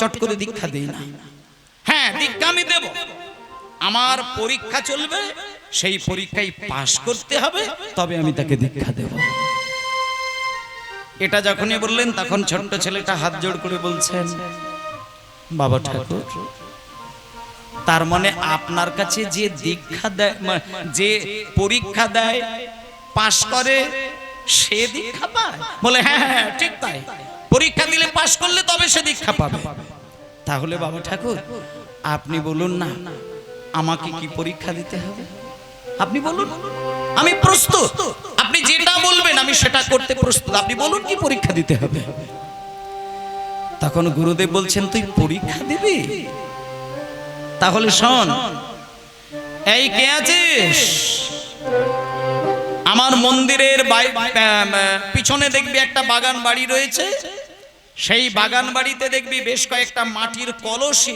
চট করে দীক্ষা দেই না। হ্যাঁ, দীক্ষা আমি দেব, আমার পরীক্ষা চলবে, সেই পরীক্ষায় পাশ করতে হবে, তবে আমি তাকে দীক্ষা দেব। এটা যখনই বললেন তখন ছোট্ট ছেলেটা হাত জোড় করে বলছেন, বাবা ঠাকুর, তার মানে আপনার কাছে যে দীক্ষা দেয়, যে পরীক্ষা দেয়, পাশ করে, সে দীক্ষা পায়? বলে হ্যাঁ হ্যাঁ ঠিক তাই, পরীক্ষা দিলে পাশ করলে তবে সে দীক্ষা পাবে। তাহলে বাবা ঠাকুর আপনি বলুন না, আমাকে কি পরীক্ষা দিতে হবে? আপনি বলুন, আমি প্রস্তুত, আপনি যেটা বলবেন আমি সেটা করতে প্রস্তুত, আপনি বলুন কি পরীক্ষা দিতে হবে। তখন গুরুদেব বলছেন, তুই পরীক্ষা দিবি? তাহলে শোন, এই কে আছিস, আমার মন্দিরের পিছনে দেখবি একটা বাগান বাড়ি রয়েছে, সেই বাগান বাড়িতে দেখবি বেশ কয়েকটা মাটির কলসি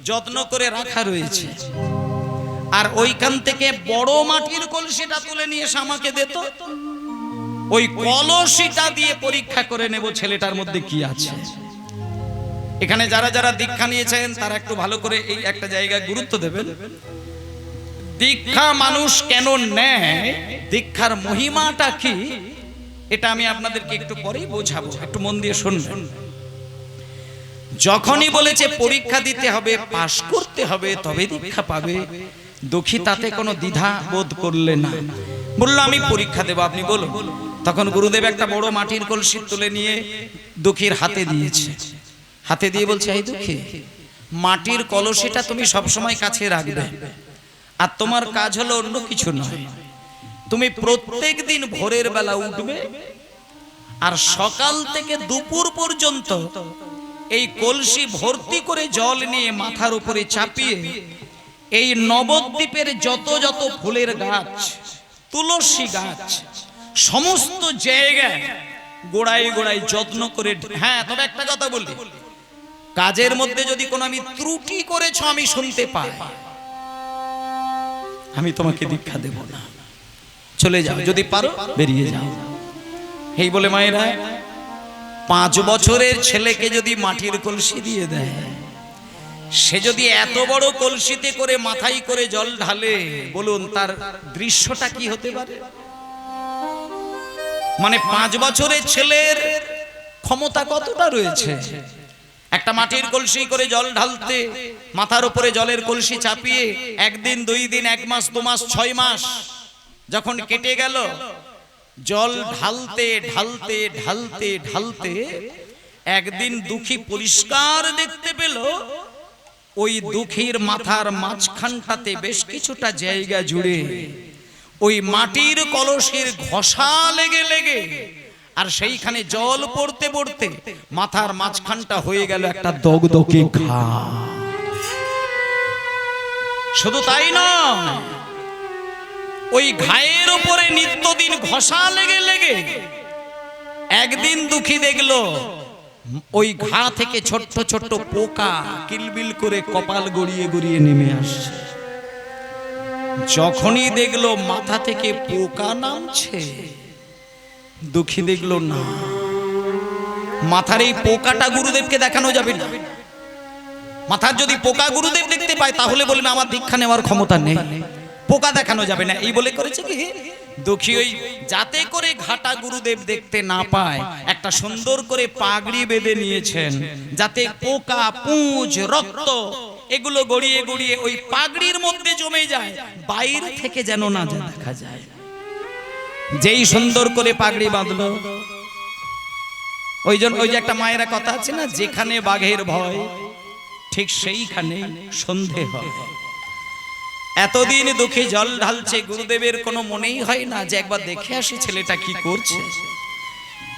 যত্ন করে রাখা রয়েছে, আর ওইখান থেকে বড় মাটির কলসিটা তুলে নিয়ে এসে আমাকে দে তো, ওই কলসিটা দিয়ে পরীক্ষা করে নেব ছেলেটার মধ্যে কি আছে। এখানে যারা যারা দীক্ষা নিয়েছেন তারা একটু ভালো করে এই একটা জায়গায় গুরুত্ব দেবেন। দীক্ষা মানুষ কেন নেয়, দীক্ষার মহিমাটা কি, এটা আমি আপনাদেরকে একটু পরেই বোঝাবো, একটু মন দিয়ে শুনবেন। যখনই বলেছে পরীক্ষা দিতে হবে, পাশ করতে হবে, তবে দীক্ষা পাবে, দুঃখী তাতে কোনো দ্বিধা বোধ করলে না, বললো আমি পরীক্ষা দেব, আপনি বলুন। তখন গুরুদেব একটা বড় মাটির কলসি তুলে নিয়ে দুঃখীর হাতে দিয়েছে, হাতে দিয়ে বলছে, এই দুঃখী, মাটির কলসিটা তুমি সবসময় কাছে রাখবে, আর তোমার কাজ হলো অন্য কিছু নয়, তুমি প্রত্যেক দিন ভোরের বেলা উঠবে, আর সকাল থেকে দুপুর পর্যন্ত এই কলসি ভর্তি করে জল নিয়ে মাথার উপরে চাপিয়ে এই নবদ্বীপের যত যত ফুলের গাছ, তুলসী গাছ, সমস্ত জায়গায় গোড়ায় গোড়ায় যত্ন করে, হ্যাঁ তবে একটা কথা বলি, কাজের মধ্যে যদি কোনো আমি ত্রুটি করেছ আমি শুনতে পাই, আমি তোমাকে দীক্ষা দেব না, চলে যাও, যদি পারো বেরিয়ে যাও। এই বলে মায়েরা 5 বছরের ছেলেকে যদি মাটির কলসি দিয়ে দেয়, সে যদি এত বড় কলসিতে করে মাথায় করে জল ঢালে, বলুন তার দৃশ্যটা কি হতে পারে? মানে 5 বছরের ছেলের ক্ষমতা কতটা রয়েছে, একটা মাটির কলসি করে জল ঢালতে, মাথার উপরে জলের কলসি চাপিয়ে 1 দিন 2 দিন 1 মাস 2 মাস 6 মাস যখন কেটে গেল, জল ঢালতে ঢালতে ঢালতে ঢালতে একদিন দুঃখী পরিষ্কার দেখতে পেল, ওই দুঃখীর মাথার মাঝখানটাতে বেশ কিছুটা জায়গা জুড়ে ওই মাটির কলসির ঘষা লেগে লেগে, আর সেইখানে জল পড়তে পড়তে মাথার মাঝখানটা হয়ে গেল একটা দগদগে ঘা। শুধু তাই নয়, ওই ঘায়ের উপরে নিত্যদিন ঘষা লেগে লেগে একদিন দুঃখী দেখলো ওই ঘা থেকে ছোট্ট ছোট্ট পোকা কিলবিল করে কপাল গড়িয়ে গড়িয়ে নেমে আসছে। যখনই দেখলো মাথা থেকে পোকা নামছে, দুঃখী দেখলো না, মাথার এই পোকাটা গুরুদেবকে দেখানো যাবে না। মাথার যদি পোকা গুরুদেব দেখতে পায় তাহলে বলবে আমার দীক্ষা নেওয়ার ক্ষমতা নেই, পোকা দেখানো যাবে না। এই বলে করেছে কি, দুঃখী ওই যাতে করে ঘাটা গুরুদেব দেখতে না পায় একটা সুন্দর করে পাগড়ি বেঁধে নিয়েছেন, যাতে পোকা পুঁজ রক্ত এগুলো গড়িয়ে গড়িয়ে ওই পাগড়ির মধ্যে জমে যায়, বাইরে থেকে যেন না দেখা যায়। যেই সুন্দর করে পাগড়ি বাঁধলো, ওই যে একটা মায়েরা কথা আছে না, যেখানে বাঘের ভয় ঠিক সেইখানে সন্ধে হয়। এতদিন দুঃখী জল ঢালছে, গুরুদেবের কোনো মনেই হয় না যে একবার দেখে আসি ছেলেটা কি করছে।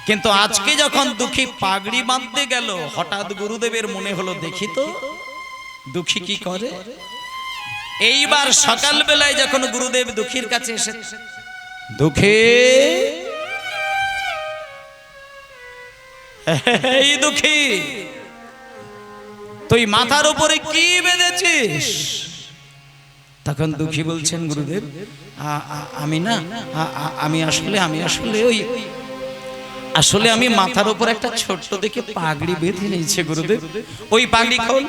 কিন্তু আজকে যখন দুঃখী পাগড়ি বাঁধতে গেল, হঠাৎ গুরুদেবের মনে হলো দেখি তো দুঃখী কি করে। এইবার সকাল বেলায় যখন গুরুদেব দুঃখীর কাছে এসে, দুঃখী, এই দুঃখী, তুই মাথার উপরে কি বেঁধেছিস? তখন দুঃখী বলছেন, গুরুদেব আমি আসলে ওই আসলে আমি মাথার উপর একটা ছোট্ট দেখে পাগড়ি বেঁধে নিয়েছে গুরুদেব, ওই পাগড়ি খোল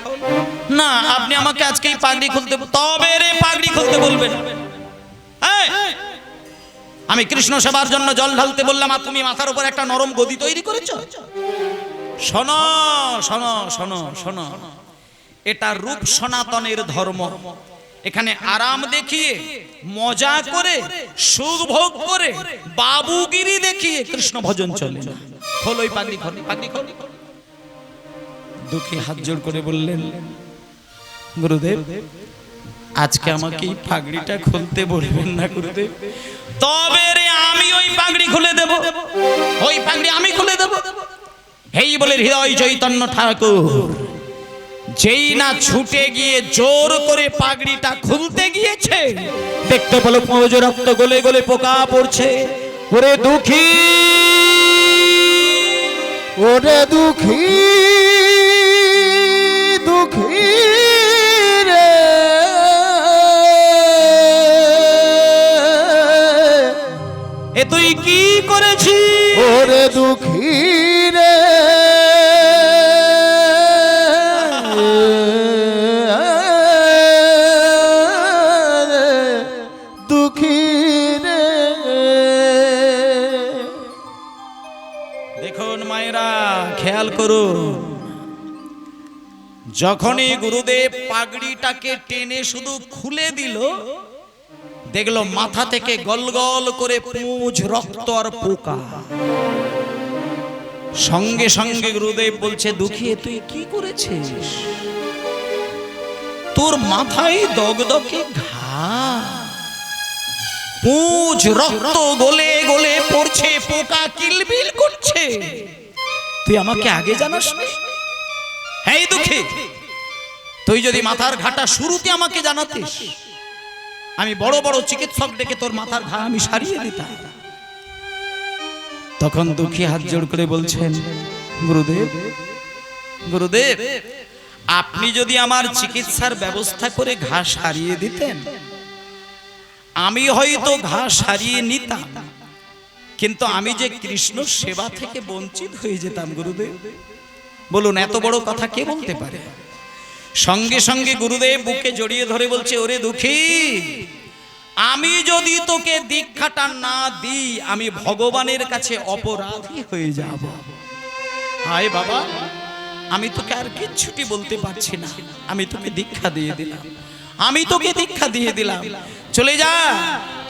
না। আপনি আমাকে আজকে এই পাগড়ি খুলতে, তবে রে পাগড়ি খুলতে বলবেন। আমি কৃষ্ণ সেবার জন্য জল ঢালতে বললাম, আর তুমি মাথার উপর একটা নরম গদি তৈরি করেছো। শোনো শোনো শোনো শোনো, এটা রূপ সনাতনের ধর্ম। এখানে আরাম দেখিয়ে, মজা করে, সুখ ভোগ করে, বাবুগিরি দেখিয়ে কৃষ্ণ ভজন চলে না। খোল ওই পাগড়ি, খোল পাগড়ি খোল। দুঃখী হাত জোড় করে বললেন, গুরুদেব আজকে আমাকে এই পাগড়িটা খুলতে বলবেন না গুরুদেব, তবে রে আমি ওই পাগড়ি খুলে দেব, ওই পাগড়ি আমি খুলে দেব। এই বলে হৃদয় চৈতন্য ঠাকুর যেই না ছুটে গিয়ে জোর করে পাগড়িটা খুলতে গিয়েছে, দেখতে পেল পৌঁজ রক্ত গলে গলে পোকা পড়ছে। ওরে দুঃখী, ওরে দুঃখী দুঃখী রে, এ তুই কি করেছিস? ওরে দুঃখী রে, দুঃখী রে। দেখুন মায়েরা, খেয়াল করুন, যখনই গুরুদেব পাগড়িটাকে টেনে শুধু খুলে দিল, দেখলো মাথা থেকে গল গল করে পুঁজ রক্ত আর পোকা। সঙ্গে সঙ্গে গুরুদেব বলছে, দুঃখী তুই কি করেছিস? তোর মাথায় দগদগে ঘা, পুঁজ রক্ত গলে গলে পড়ছে, পোকা কিলবিল করছে, তুই আমাকে আগে জানাস না? এই দুঃখী, তুই যদি মাথার ঘাটা শুরুতে আমাকে জানাতিস, আমি বড় বড় চিকিৎসক ডেকে তোর মাথার ঘা আমি সারিয়ে দিতাম। তখন দুঃখী হাত জোড় করে বলছেন, গুরুদেব গুরুদেব আপনি যদি আমার চিকিৎসার ব্যবস্থা করে ঘা সারিয়ে দিতেন, আমি হয়তো ঘা সারিয়ে নিতাম, কিন্তু আমি যে কৃষ্ণ সেবা থেকে বঞ্চিত হয়ে যেতাম গুরুদেব। বলুন এত বড় কথা কে বলতে পারে? সঙ্গে সঙ্গে গুরুদেব বুকে জড়িয়ে ধরে বলছে, ওরে দুঃখী, আমি যদি তোকে দীক্ষাটা না দিই, আমি ভগবানের কাছে অপরাধী হয়ে যাব। হায় বাবা, আমি তোকে আর কিচ্ছুটি বলতে পারছি না, আমি তোকে দীক্ষা দিয়ে দিলাম, আমি তোকে দীক্ষা দিয়ে দিলাম, চলে যা,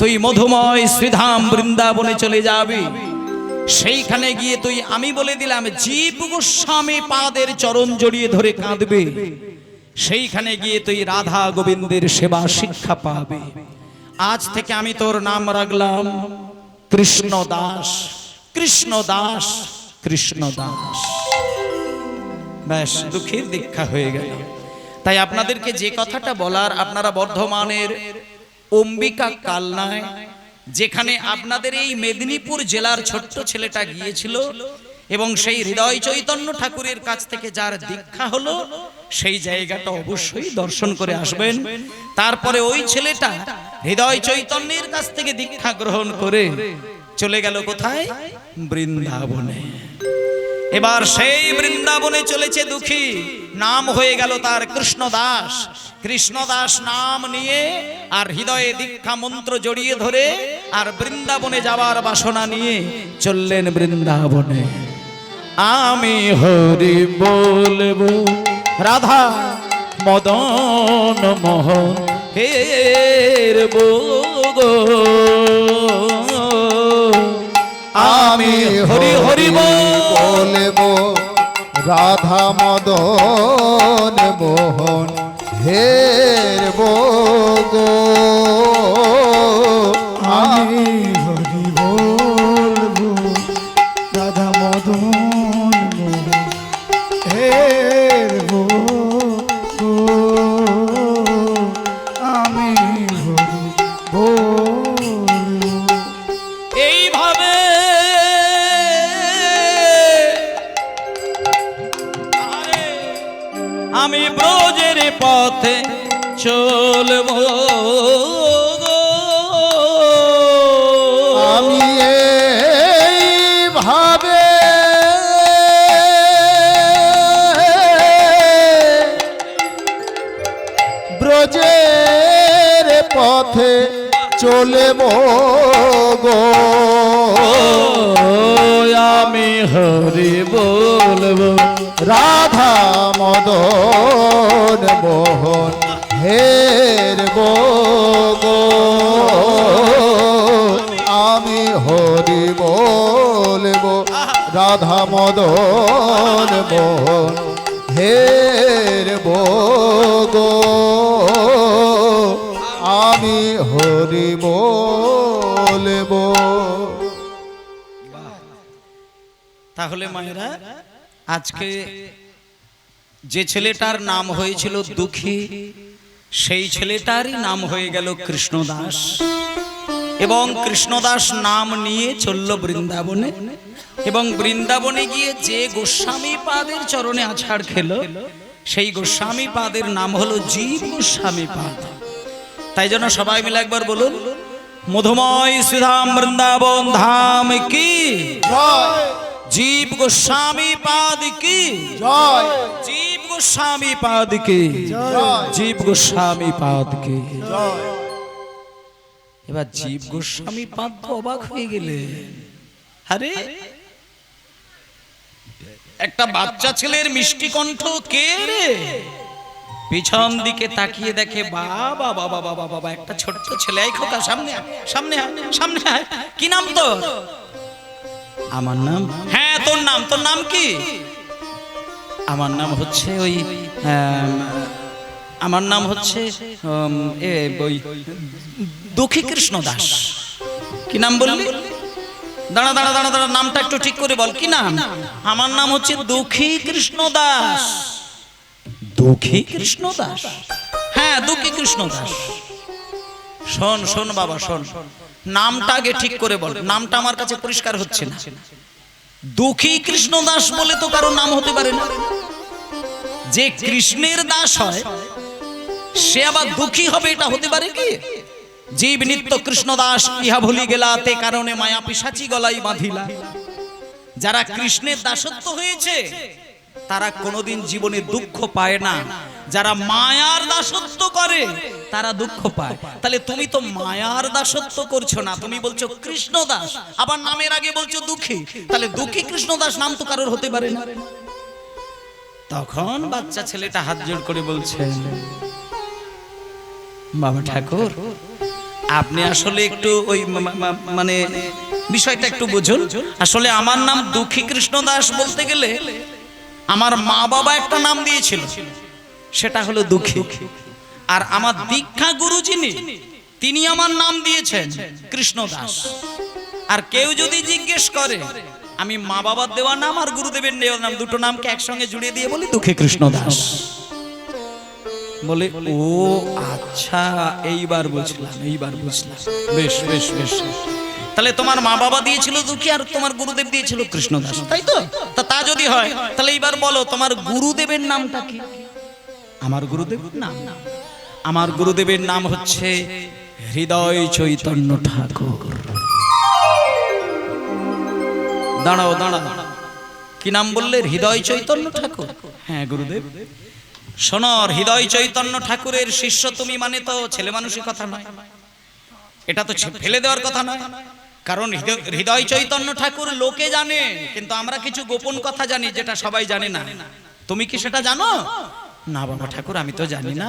তুই মধুময় শ্রীধাম বৃন্দাবনে চলে যাবি। সেইখানে গিয়ে তুই, আমি বলে দিলাম, জীব গোস্বামী পাদের চরণ জড়িয়ে ধরে কাঁদবে, সেইখানে গিয়ে তুই রাধা গোবিন্দের সেবা শিক্ষা পাবে। আজ থেকে আমি তোর নাম রাখলাম কৃষ্ণ দাস, কৃষ্ণ দাস, কৃষ্ণ দাস। ব্যাস, দুঃখের দীক্ষা হয়ে গেল। তাই আপনাদেরকে যে কথাটা বলার, আপনারা বর্ধমানের অম্বিকা কালনায়, যেখানে আপনাদের এই মেদিনীপুর জেলার ছোট্ট ছেলেটা গিয়েছিল এবং সেই হৃদয় চৈতন্য ঠাকুরের কাছ থেকে যার দীক্ষা হলো, সেই জায়গাটা অবশ্যই দর্শন করে আসবেন। তারপরে ওই ছেলেটা হৃদয় চৈতন্যের কাছ থেকে দীক্ষা গ্রহণ করে চলে গেল কোথায়? বৃন্দাবনে। এবার সেই বৃন্দাবনে চলেছে দুঃখী, নাম হয়ে গেল তার কৃষ্ণদাস। কৃষ্ণদাস নাম নিয়ে আর হৃদয়ে দীক্ষা মন্ত্র জড়িয়ে ধরে আর বৃন্দাবনে যাওয়ার বাসনা নিয়ে চললেন বৃন্দাবনে। আমি হরি বলবো রাধা মদন মোহন হের গো, আমি হরি হরি বলবো রাধা মদন মোহন হের গো, আমি হরি বলবো রাধা মদন মোহন হের গো, আমি হরি বলবো। এইভাবে আমি ব্রজের পথে চলবো, আমি এইভাবে ব্রজের পথে চলে গো আমি হরি বলবো রাধা মদন মোহন হের গো আমি হরি বলবো রাধা মদন মোহন হের গো আমি হরি বলবো। তাহলে মায়েরা আজকে যে ছেলেটার নাম হয়েছিল দুঃখী, সেই ছেলেটারই নাম হয়ে গেল কৃষ্ণদাস। এবং কৃষ্ণদাস নাম নিয়ে চলল বৃন্দাবনে, এবং বৃন্দাবনে গিয়ে যে গোস্বামী পাদের চরণে আছাড় খেল, সেই গোস্বামী পাদের নাম হলো জীব গোস্বামী পাদ। তাই জন্য সবাই মিলে একবার বলুন, মধুময় শ্রীধাম বৃন্দাবন ধাম কি জয় জীব গোস্বামী পাদ কি জয় জীব গোস্বামী পাদ কি জয় জীব গোস্বামী পাদ কি। জয়। এবার জীব গোস্বামী পাদ তো অবাক হয়ে গেলে, আরে একটা বাচ্চা ছেলের মিষ্টি কণ্ঠ কে রে? পিছন দিকে তাকিয়ে দেখে বাবা বাবা বাবা বাবা একটা ছোট্ট ছেলে। এই খোকা সামনে আয়, সামনে আয়, সামনে আয়। কি নাম তোর? আমার নাম? হ্যাঁ তোর নাম, তোর নাম কি? আমার নাম হচ্ছে ওই আমার নাম হচ্ছে ওই দুঃখী কৃষ্ণ দাস। কি নাম বললি? দাঁড়া দাঁড়া দাঁড়া দাঁড়া, নামটা একটু ঠিক করে বল, কি নাম? আমার নাম হচ্ছে দুঃখী কৃষ্ণ দাস। দুঃখী কৃষ্ণ দাস? হ্যাঁ দুঃখী কৃষ্ণ দাস। শোন শোন বাবা শোন, নামটা আগে ঠিক করে বল, নামটা আমার কাছে পরিষ্কার হচ্ছে না। দুঃখী কৃষ্ণ দাস বলে তো কারো নাম হতে পারে না। যে কৃষ্ণের দাস হয় সে আবার দুঃখী হবে, এটা হতে পারে কি? জীব নিত্য কৃষ্ণ দাস ইহা ভুলি গেলা, তে কারণে মায়া পিশাচি গলাই বাঁধিলা। যারা কৃষ্ণের দাসত্ব হয়েছে তারা কোনোদিন জীবনে দুঃখ পায় না। যারা মায়ার দাসত্ব করে তারা দুঃখ পায়। তাহলে তুমি তো মায়ার দাসত্ব করছো না, তুমি বলছো কৃষ্ণ দাস, আবার নামের আগে বলছো দুঃখী। তাহলে দুঃখী কৃষ্ণ দাস নাম তো কারোর হতে পারে না। তখন বাচ্চা ছেলেটা হাত জোড় করে বলছে, বাবা ঠাকুর আপনি আসলে একটু ওই মানে বিষয়টা একটু বুঝুন। আসলে আমার নাম দুঃখী কৃষ্ণ দাস বলতে গেলে আমার মা বাবা একটা নাম দিয়েছিল, সেটা হলো দুঃখী। আর আমার দীক্ষা গুরু যিনি, তিনি আমার নাম দিয়েছেন কৃষ্ণ দাস। আর কেউ যদি জিজ্ঞেস করে আমি মা বাবার দেওয়া নাম আর গুরুদেবের দেওয়া নাম, দুটো নামকে একসঙ্গে জুড়ে দিয়ে বলি দুঃখী কৃষ্ণ দাস। বলে ও আচ্ছা, এইবার বুঝলাম, এইবার বুঝলাম। বেশ বেশ বেশ, তাহলে তোমার মা বাবা দিয়েছিল দুঃখী আর তোমার গুরুদেব দিয়েছিল কৃষ্ণ দাস, তাই তো? তা যদি হয় তাহলে এইবার বলো তোমার গুরুদেবের নামটা কি? আমার গুরুদেব নাম, আমার গুরুদেবের নাম হচ্ছে হৃদয় চৈতন্য ঠাকুর। দাঁড়াও দাঁড়াও, কি নাম বললে? হৃদয় চৈতন্য ঠাকুর। হ্যাঁ গুরুদেব। শোনো, হৃদয় চৈতন্য ঠাকুরের শিষ্য তুমি মানে তো ছেলে মানুষের কথা নয়, এটা তো ফেলে দেওয়ার কথা নয়। কারণ হৃদয় চৈতন্য ঠাকুর লোকে জানে, কিন্তু আমরা কিছু গোপন কথা জানি যেটা সবাই জানে না। তুমি কি সেটা জানো? না বাবা ঠাকুর আমি তো জানি না।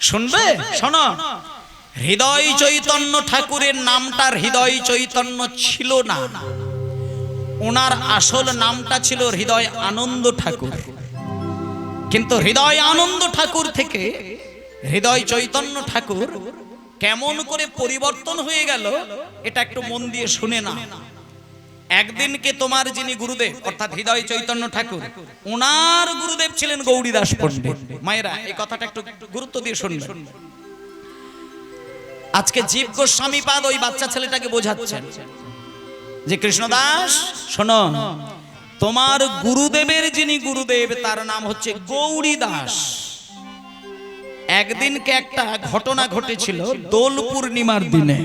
শুনবে? শোনো, হৃদয় চৈতন্য ঠাকুরের নামটা হৃদয় চৈতন্য ছিল না, ওনার আসল নামটা ছিল হৃদয় আনন্দ ঠাকুর। কিন্তু হৃদয় আনন্দ ঠাকুর থেকে হৃদয় চৈতন্য ঠাকুর কেমন করে পরিবর্তন হয়ে গেল এটা একটু মন দিয়ে শুনে না। একদিনকে তোমার যিনি গুরুদেব অর্থাৎ হৃদয় চৈতন্য ঠাকুর, ওনার গুরুদেব ছিলেন গৌরীদাস পণ্ডিত। মায়েরা এই কথাটা একটু গুরুত্ব দিয়ে শুনবেন। আজকে জীব গোস্বামী পাদ ওই বাচ্চা ছেলেটাকে বোঝাচ্ছেন যে কৃষ্ণদাস শোনো, তোমার গুরুদেবের যিনি গুরুদেব তার নাম হচ্ছে গৌরী দাস। একদিনকে একটা ঘটনা ঘটেছিল দোল পূর্ণিমার দিনে।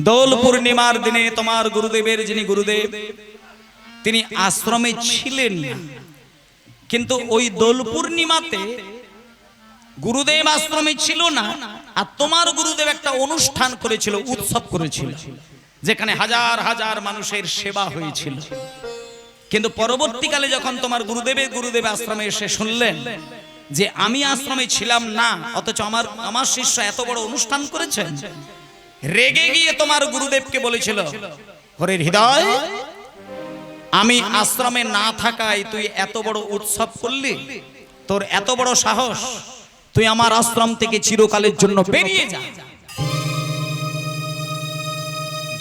দোল পূর্ণিমার দিনে তোমার গুরুদেবের যিনি গুরুদেব তিনি আশ্রমে ছিলেন না, কিন্তু ওই দোল পূর্ণিমাতে গুরুদেব আশ্রমে ছিল না, আর তোমার গুরুদেব একটা অনুষ্ঠান করেছিল, উৎসব করেছিল, যেখানে হাজার হাজার মানুষের সেবা হয়েছিল। কিন্তু পরবর্তীকালে যখন তোমার গুরুদেব আশ্রমে এসে শুনলেন যে আমি আশ্রমে ছিলাম না, অথচ আমার শিষ্য এত বড় অনুষ্ঠান করেছেন, রেগে গিয়ে তোমার গুরুদেবকে বলেছিল, হরির হৃদয়, আমি আশ্রমে না থাকায় তুই এত বড় উৎসব করলি, তোর এত বড় সাহস, তুই আমার আশ্রম থেকে চিরকালের জন্য বেরিয়ে যা।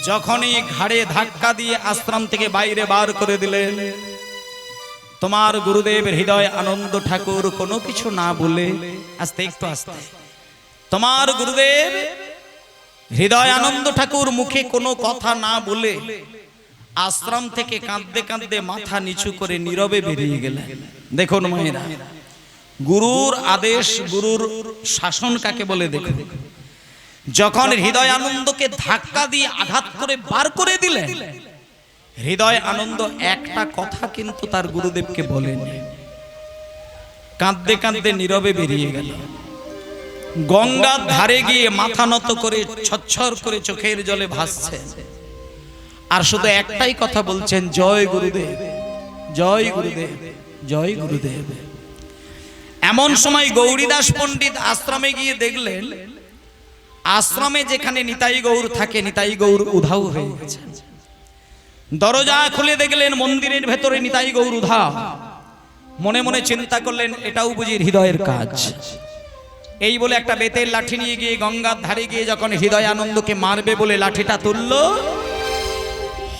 যখনই ঘাড়ে ধাক্কা দিয়ে আশ্রম থেকে বাইরে বার করে দিলেন, তোমার গুরুদেব হৃদয় আনন্দ ঠাকুর কোনো কিছু না বলে, আস্তে একটু আস্তে, তোমার গুরুদেব হৃদয় আনন্দ ঠাকুর মুখে কোনো কথা না বলে আশ্রম থেকে কাঁদতে কাঁদতে মাথা নিচু করে নীরবে বেরিয়ে গেলেন। দেখুন মায়েরা, গুরুর আদেশ, গুরুর শাসন কাকে বলে দেখুন। যখন হৃদয় আনন্দকে ধাক্কা দিয়ে আঘাত করে বার করে দিলেন, হৃদয় আনন্দ একটা কথা কিন্তু তার গুরুদেবকে বলেনি, কাঁদতে কাঁদতে নীরবে বেরিয়ে গেল। গঙ্গার ধারে গিয়ে মাথা নত করে ছচ্ছর করে চোখের জলে ভাসছে, আর শুধু একটাই কথা বলছেন, জয় গুরুদেব, জয় গুরুদেব, জয় গুরুদেব। এমন সময় গৌরীদাস পণ্ডিত আশ্রমে গিয়ে দেখলেন, আশ্রমে যেখানে নিতাই গৌর থাকে, নিতাই গৌর উধাও হয়ে গেছে। দরজা খুলে দেখলেন মন্দিরের ভেতরে নিতাই গৌর উধাও। মনে মনে চিন্তা করলেন, এটাও বুঝি হৃদয়ের কাজ। এই বলে একটা বেতের লাঠি নিয়ে গিয়ে গঙ্গার ধারে গিয়ে যখন হৃদয় আনন্দকে মারবে বলে লাঠিটা তুলল,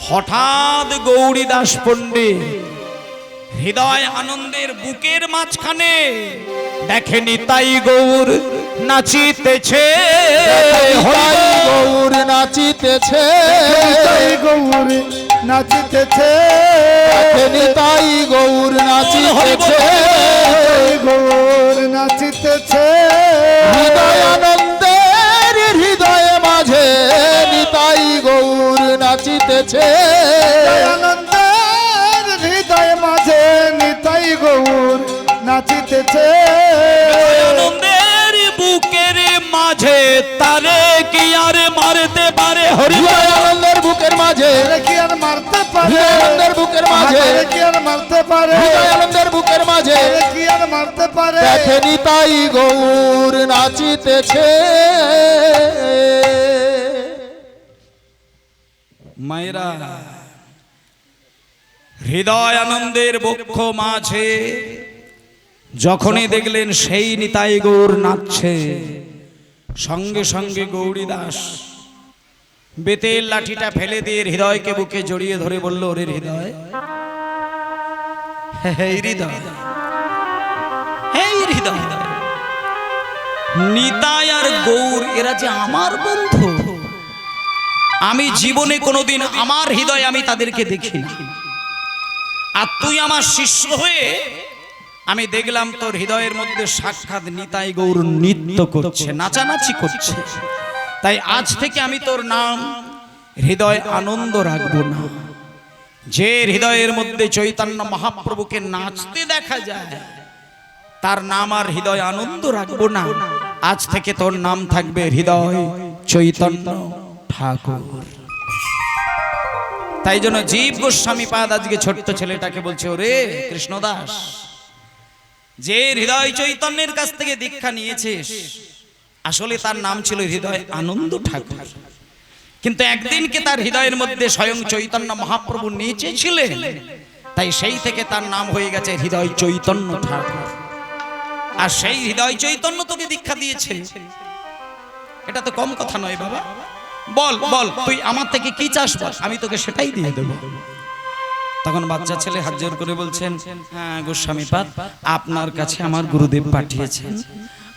হঠাৎ গৌরীদাস পণ্ডিত হৃদয় আনন্দের বুকের মাঝখানে দেখে নিতাই গৌর নাচিতেছে, গৌর নাচিতেছে, গৌর নাচিতেছে, নিতাই গৌর নাচিতেছে, গৌর নাচিতেছে, হৃদয় আনন্দের হৃদয় মাঝে নিতাই গৌর নাচিতেছে, আনন্দের হৃদয় মাঝে নিতাই গৌর নাচিতেছে, আনন্দের বুকের মাঝে তারে কি আর মারতে পারে, হৃদয় আনন্দের বুকের মাঝে, কি আর মারতে পারে, হৃদয় আনন্দের বুকের মাঝে, কি আর মারতে পারে, হৃদয় আনন্দের বুকের মাঝে, কি আর মারতে পারে, দেখে নিতাই গৌর নাচিতেছে। মায়েরা, হৃদয় আনন্দের বক্ষ মাঝে যখনই দেখলেন সেই নিতাই গৌর নাচছে, সঙ্গে সঙ্গে গৌরীদাস বেতের লাঠিটা ফেলে দিয়ে হৃদয়কে বুকে জড়িয়ে ধরে বলল, ওরে হৃদয়, এই হৃদয়, এই হৃদয়, নিতাই আর গৌর এরা যে আমার বন্ধু, আমি জীবনে কোনোদিন আমার হৃদয় আমি তাদেরকে দেখিনি, আর তুই আমার শিষ্য হয়ে আমি দেখলাম তোর হৃদয়ের মধ্যে সাক্ষাৎ নিতাই গৌর নৃত্য করছে, নাচানাচি করছে, তাই আজ থেকে আমি তোর নাম হৃদয় আনন্দ রাখবো না। যে হৃদয়ের মধ্যে চৈতন্য মহাপ্রভুকে নাচতে দেখা যায়, তার নাম আর হৃদয় আনন্দ রাখবো না, আজ থেকে তোর নাম থাকবে হৃদয় চৈতন্য ঠাকুর। তাই জন্য জীব গোস্বামী পাদ আজকে ছোট্ট ছেলেটাকে বলছে, ওরে কৃষ্ণদাস, যে হৃদয় চৈতন্যের কাছ থেকে দীক্ষা নিয়েছিস, আসলে তার নাম ছিল হৃদয় আনন্দ ঠাকুর, কিন্তু একদিনকে তার হৃদয়ের মধ্যে স্বয়ং চৈতন্য মহাপ্রভু নেচেছিলেন, তাই সেই থেকে তার নাম হয়ে গেছে হৃদয় চৈতন্য ঠাকুর। আর সেই হৃদয় চৈতন্য তোকে দীক্ষা দিয়েছে, এটা তো কম কথা নয় বাবা। বল বল, তুই আমার থেকে কি চাস বল, আমি তোকে সেটাই দিয়ে দেবো। তখন বাচ্চা ছেলে হাত জোর করে বলছেন, হ্যাঁ গোস্বামী পাদ, আপনার কাছে আমার গুরুদেব পাঠিয়েছেন,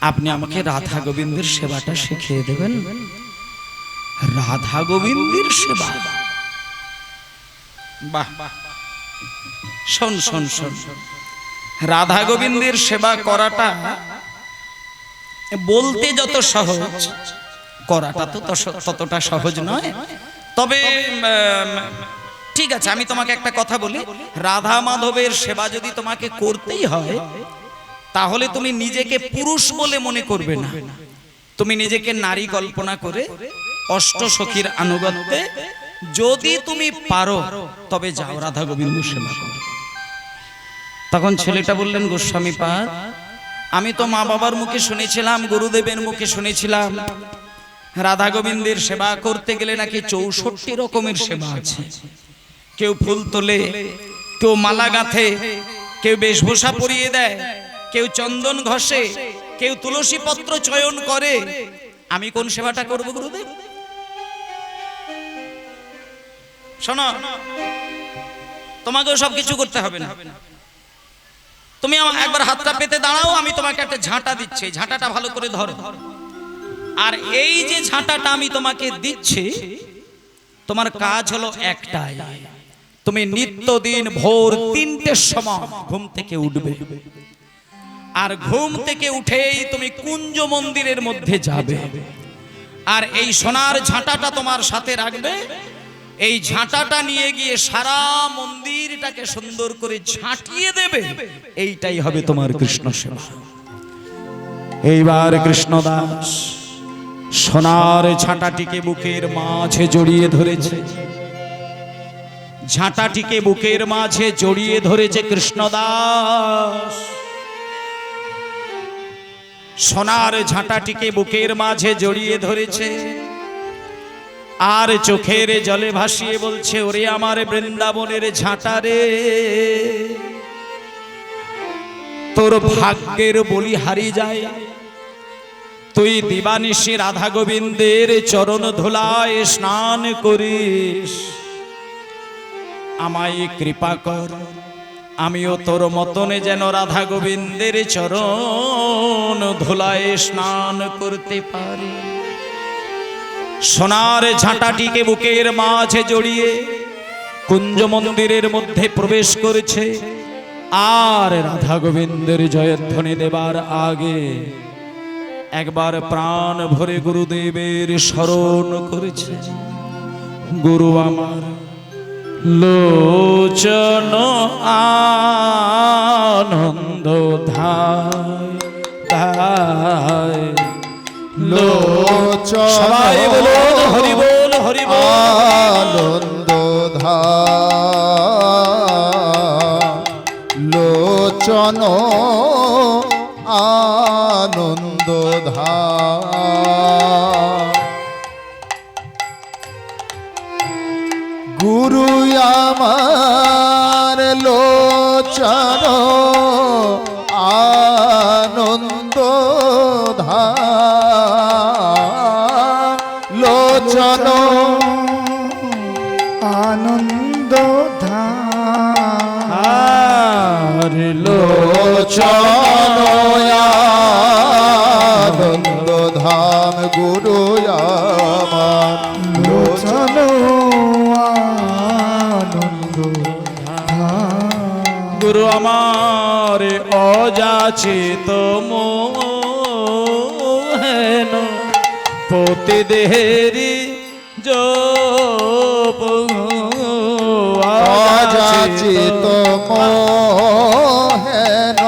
আপনি আমাকে রাধা গোবিন্দের সেবাটা শিখিয়ে দেবেন। রাধা গোবিন্দের সেবা, বাহ, শোন শোন শোন, রাধা গোবিন্দের সেবা করাটা বলতে যত সহজ, করাটা তো ততটা সহজ নয়। তবে ঠিক আছে, আমি তোমাকে একটা কথা বলি, রাধা মাধবের সেবা যদি তোমাকে করতেই হয়, তাহলে তুমি নিজেকে পুরুষ বলে মনে করবে না, তুমি নিজেকে নারী কল্পনা করে অষ্ট সখীর আনুগত্যে যদি তুমি পারো তবে যাও রাধা গোবিন্দ সেবা করো। তখন ছেলেটা বললেন, গোস্বামী পাদ, আমি তো মা বাবার মুখে শুনেছিলাম, গুরুদেবের মুখে শুনেছিলাম, রাধা গোবিন্দের সেবা করতে গেলে নাকি 64 রকমের সেবা আছে। কেউ ফুল তোলে, কেউ মালা গাঁথে, কেউ বেশভূষা পরিয়ে দেয়, কেউ চন্দন ঘষে, কেউ তুলসী পত্র চয়ন করে। আমি কোন সেবাটা করব গুরুদেব? শোনো, তোমাকেও সবকিছু করতে হবে না। তুমি একবার হাতটা পেতে দাঁড়াও, আমি তোমাকে একটা ঝাঁটা দিচ্ছি, ঝাঁটাটা ভালো করে ধরো। আর এই যে ঝাঁটাটা আমি তোমাকে দিচ্ছি, তোমার কাজ হলো একটাই, তুমি নিত্যদিন ভোর 3টের সময় ঘুম থেকে উঠবে। আর ঘুম থেকে উঠেই তুমি কুঞ্জ মন্দিরের মধ্যে যাবে, আর এই সোনার ঝাঁটাটা তোমার সাথে রাখবে। এই ঝাঁটাটা নিয়ে গিয়ে সারা মন্দিরটাকে সুন্দর করে ঝাঁটিয়ে দেবে। এইটাই হবে তোমার কৃষ্ণ সেবা। এইবার কৃষ্ণদাস সোনার ঝাঁটাটিকে বুকের মাঝে জড়িয়ে ধরেছে, ঝাঁটাটিকে বুকের মাঝে জড়িয়ে ধরেছে কৃষ্ণদাস। সোনার ঝাঁটাটিকে বুকের মাঝে জড়িয়ে ধরেছে, আর চোখের জলে ভাসিয়ে বলছে, ওরে আমার বৃন্দাবনের ঝাঁটা রে, তোর ভাগ্যের বলিহারি যায়, তুই দিবানিশি রাধা গোবিন্দের চরণ ধুলায় স্নান করিস। আমায় কৃপা কর, আমিও তোর মতনে যেন রাধা গোবিন্দের চরণ ধুলায় স্নান করতে পারি। সোনার ঝাঁটাটিকে বুকের মাঝে জড়িয়ে কুঞ্জ মন্দিরের মধ্যে প্রবেশ করেছে। আর রাধা গোবিন্দের জয়ধ্বনি দেবার আগে একবার প্রাণ ভরে গুরুদেবের স্মরণ করেছে। গুরু আমার লোচন আনন্দ ধায় ধায় লোচন সবাই বলো হরি বল হরি বল। আনন্দ লোচন আনন্দ গুরু আমার লোচন আনন্দ লোচন আনন্দ আর লোচন আনন্দ ধাম গুরু আমার লোচন আনন্দ গুরু আমার অযাচিত মোহেন পতি দেহেরি জপ অযাচিত মোহেন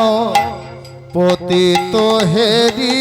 পতিত হেরি